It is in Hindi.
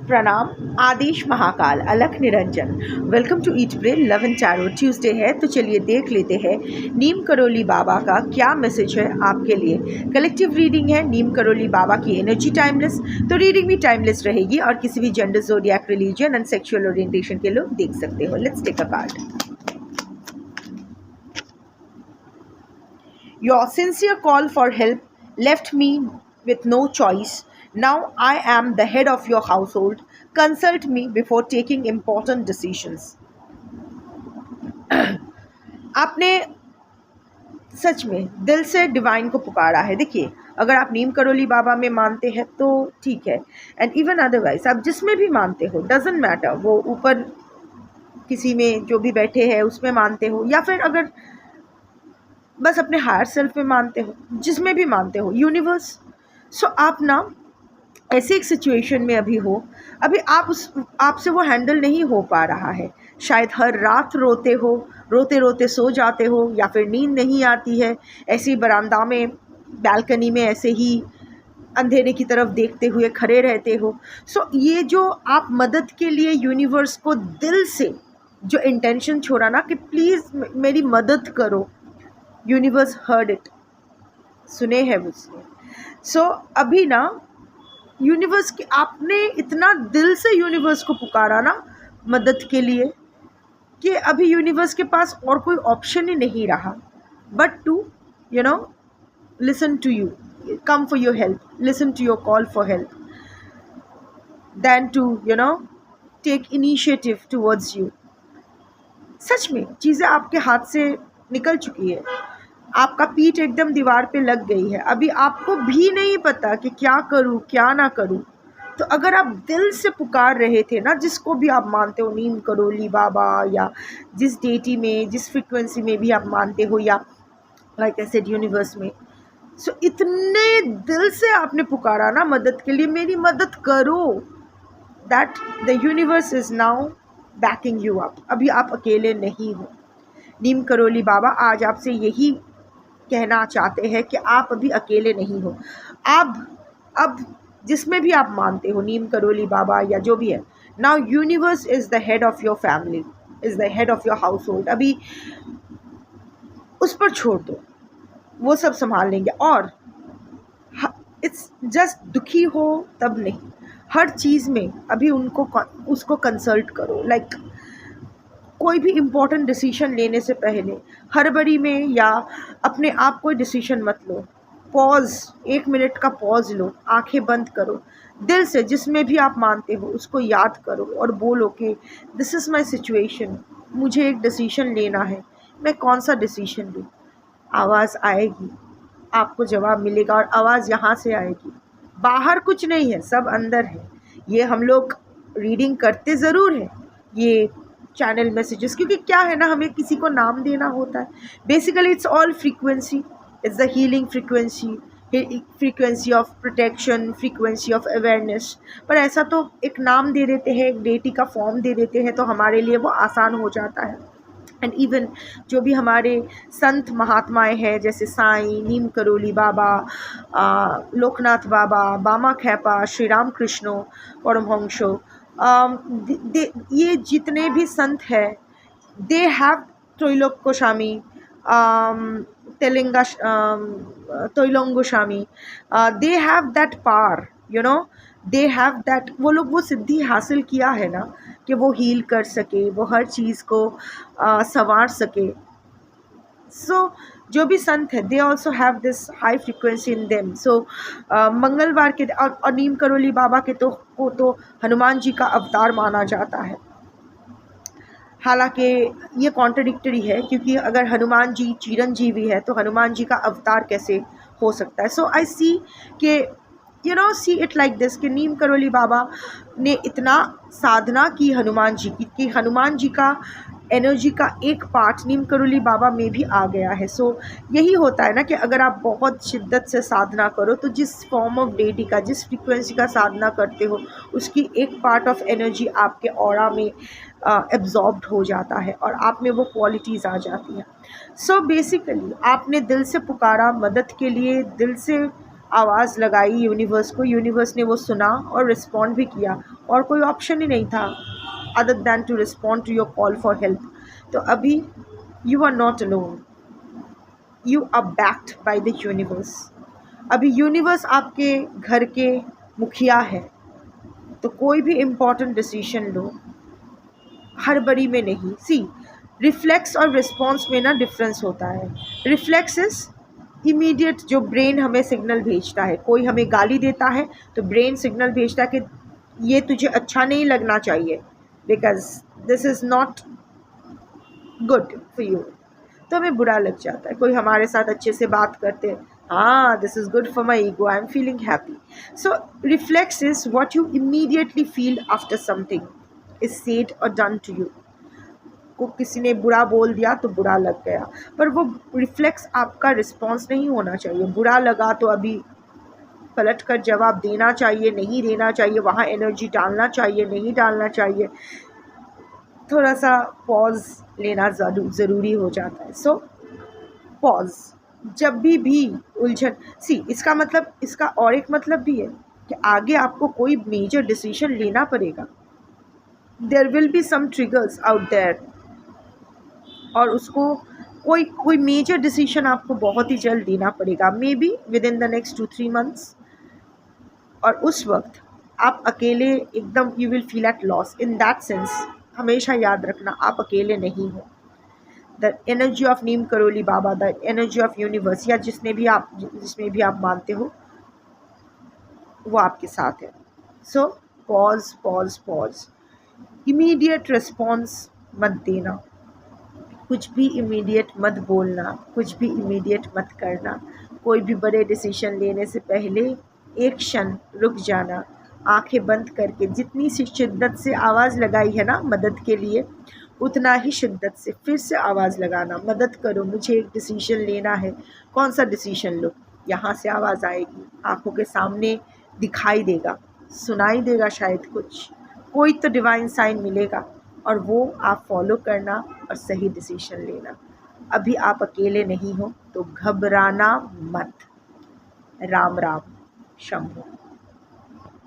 प्रणाम। आदेश Mahakal Alakh Niranjan. Welcome to eat pray love and tarot. Tuesday है तो चलिए देख लेते हैं नीम करोली बाबा का क्या मैसेज है आपके लिए। कलेक्टिव रीडिंग है। नीम करोली बाबा की एनर्जी टाइमलेस, तो रीडिंग भी टाइमलेस रहेगी और किसी भी gender, zodiac, religion and sexual orientation के लोग देख सकते हो। Let's take a card. Your sincere call for help left me with no choice. Now I am the head of your household. Consult me before taking important decisions. आपने सच में दिल से डिवाइन को पुकारा है। देखिए, अगर आप नीम करोली बाबा में मानते हैं तो ठीक है, एंड इवन अदरवाइज आप जिसमें भी मानते हो, डजेंट मैटर, वो ऊपर किसी में जो भी बैठे हैं उसमें मानते हो या फिर अगर बस अपने हायर सेल्फ में मानते हो, जिसमें भी मानते हो, यूनिवर्स। सो आप ना ऐसे एक सिचुएशन में अभी हो, अभी आपसे वो हैंडल नहीं हो पा रहा है। शायद हर रात रोते हो, रोते रोते सो जाते हो, या फिर नींद नहीं आती है, ऐसे ही बरामदा में, बालकनी में ऐसे ही अंधेरे की तरफ देखते हुए खड़े रहते हो। सो ये जो आप मदद के लिए यूनिवर्स को दिल से जो इंटेंशन छोड़ा ना कि प्लीज़ मेरी मदद करो, यूनिवर्स हर्ड इट, सुने हैं उसने। सो अभी ना यूनिवर्स के आपने इतना दिल से यूनिवर्स को पुकारा ना मदद के लिए कि अभी यूनिवर्स के पास और कोई ऑप्शन ही नहीं रहा but to listen to you, come for your help, listen to your call for help, then to take initiative towards you. सच में चीज़ें आपके हाथ से निकल चुकी है, आपका पीठ एकदम दीवार पे लग गई है, अभी आपको भी नहीं पता कि क्या करूं क्या ना करूं। तो अगर आप दिल से पुकार रहे थे ना, जिसको भी आप मानते हो, नीम करोली बाबा या जिस डेटी में, जिस फ्रिक्वेंसी में भी आप मानते हो, या लाइक आई सेड यूनिवर्स में, सो इतने दिल से आपने पुकारा ना मदद के लिए, मेरी मदद करो, that the universe is now backing you up. अभी आप अकेले नहीं हो। नीम करोली बाबा आज आपसे यही कहना चाहते हैं कि आप अभी अकेले नहीं हो। अब जिसमें भी आप मानते हो, नीम करोली बाबा या जो भी है, now universe is the head of your family, is the head of your house hold. अभी उस पर छोड़ दो, वो सब संभाल लेंगे। और इट्स जस्ट दुखी हो तब नहीं, हर चीज़ में अभी उसको कंसल्ट करो। लाइक कोई भी इम्पोर्टेंट डिसीजन लेने से पहले हड़बड़ी में या अपने आप कोई डिसीजन मत लो। पॉज, 1 मिनट का पॉज लो, आंखें बंद करो, दिल से जिसमें भी आप मानते हो उसको याद करो और बोलो कि दिस इज़ माई सिचुएशन, मुझे एक डिसीजन लेना है, मैं कौन सा डिसीजन लूँ। आवाज़ आएगी, आपको जवाब मिलेगा, और आवाज़ यहाँ से आएगी, बाहर कुछ नहीं है, सब अंदर है। ये हम लोग रीडिंग करते ज़रूर हैं, ये चैनल मैसेजेस, क्योंकि क्या है ना, हमें किसी को नाम देना होता है। Basically it's all frequency, it's the healing frequency, frequency of protection, frequency of awareness. पर ऐसा तो एक नाम दे देते हैं, एक डेटी का फॉर्म दे देते हैं, तो हमारे लिए वो आसान हो जाता है। एंड इवन जो भी हमारे संत महात्माएं हैं, जैसे साईं, नीम करोली बाबा, लोकनाथ बाबा, बामा खेपा, श्री राम कृष्णो परमहंसो, ये जितने भी संत हैं, दे हैव त्रोलोक गोस्वामी, तोइलोंग Goswami, they have that power, they have that, वो लोग वो सिद्धि हासिल किया है ना कि वो हील कर सके, वो हर चीज़ को संवार सके। सो जो भी संत है, they also have this high frequency in them. So मंगलवार के और नीम करोली बाबा के तो हनुमान जी का अवतार माना जाता है। हालांकि ये कॉन्ट्रडिक्टरी है, क्योंकि अगर हनुमान जी चिरंजीवी है तो हनुमान जी का अवतार कैसे हो सकता है। सो आई सी कि सी इट लाइक दिस कि नीम करोली बाबा ने इतना साधना की हनुमान जी की कि हनुमान जी का एनर्जी का एक पार्ट नीम करोली बाबा में भी आ गया है। सो यही होता है ना कि अगर आप बहुत शिद्दत से साधना करो तो जिस फॉर्म ऑफ डेटी का, जिस फ्रीक्वेंसी का साधना करते हो, उसकी एक पार्ट ऑफ एनर्जी आपके ऑरा में एब्जॉर्ब्ड हो जाता है और आप में वो क्वालिटीज़ आ जाती हैं। सो बेसिकली आपने दिल से पुकारा मदद के लिए, दिल से आवाज़ लगाई यूनिवर्स को, यूनिवर्स ने वो सुना और रिस्पॉन्ड भी किया, और कोई ऑप्शन ही नहीं था other than to respond to your call for help. तो अभी you are not alone, you are backed by the universe. अभी यूनिवर्स आपके घर के मुखिया है, तो कोई भी इम्पॉर्टेंट डिसीजन लो हड़बड़ी में नहीं। सी, रिफ्लेक्स और रिस्पॉन्स में ना डिफरेंस होता है। रिफ्लेक्स इज इमीडिएट, जो ब्रेन हमें सिग्नल भेजता है। कोई हमें गाली देता है तो ब्रेन सिग्नल भेजता है कि ये तुझे अच्छा नहीं लगना चाहिए, because this is not good for you, तो हमें बुरा लग जाता है। कोई हमारे साथ अच्छे से बात करते हैं, हाँ this is good for my ego, I am feeling happy. So reflex is what you immediately feel after something is said और डन टू यू। को किसी ने बुरा बोल दिया तो बुरा लग गया, पर वो रिफ्लेक्स आपका रिस्पॉन्स नहीं होना चाहिए। बुरा लगा तो अभी पलट कर जवाब देना चाहिए, नहीं देना चाहिए, वहाँ एनर्जी डालना चाहिए, नहीं डालना चाहिए, थोड़ा सा पॉज लेना ज़रूरी हो जाता है। सो पॉज जब भी उलझन, सी इसका मतलब, इसका और एक मतलब भी है कि आगे आपको कोई मेजर डिसीजन लेना पड़ेगा। There will be some triggers out there, और उसको कोई मेजर डिसीजन आपको बहुत ही जल्द लेना पड़ेगा, maybe within the next 2-3 months. और उस वक्त आप अकेले एकदम, you will feel at loss. In that sense हमेशा याद रखना, आप अकेले नहीं हो। The energy of Neem Karoli Baba, the energy of universe, या जिसमें भी आप मानते हो, वो आपके साथ है। So pause pause pause, immediate response मत देना, कुछ भी इमीडिएट मत बोलना, कुछ भी इमीडिएट मत करना। कोई भी बड़े डिसीजन लेने से पहले एक क्षण रुक जाना, आंखें बंद करके जितनी सी शिद्दत से आवाज़ लगाई है ना मदद के लिए, उतना ही शिद्दत से फिर से आवाज़ लगाना, मदद करो, मुझे एक डिसीजन लेना है। कौन सा डिसीजन लो? यहाँ से आवाज़ आएगी, आंखों के सामने दिखाई देगा, सुनाई देगा, शायद कोई तो डिवाइन साइन मिलेगा, और वो आप फॉलो करना और सही डिसीजन लेना। अभी आप अकेले नहीं हो, तो घबराना मत। राम राम, शंभू।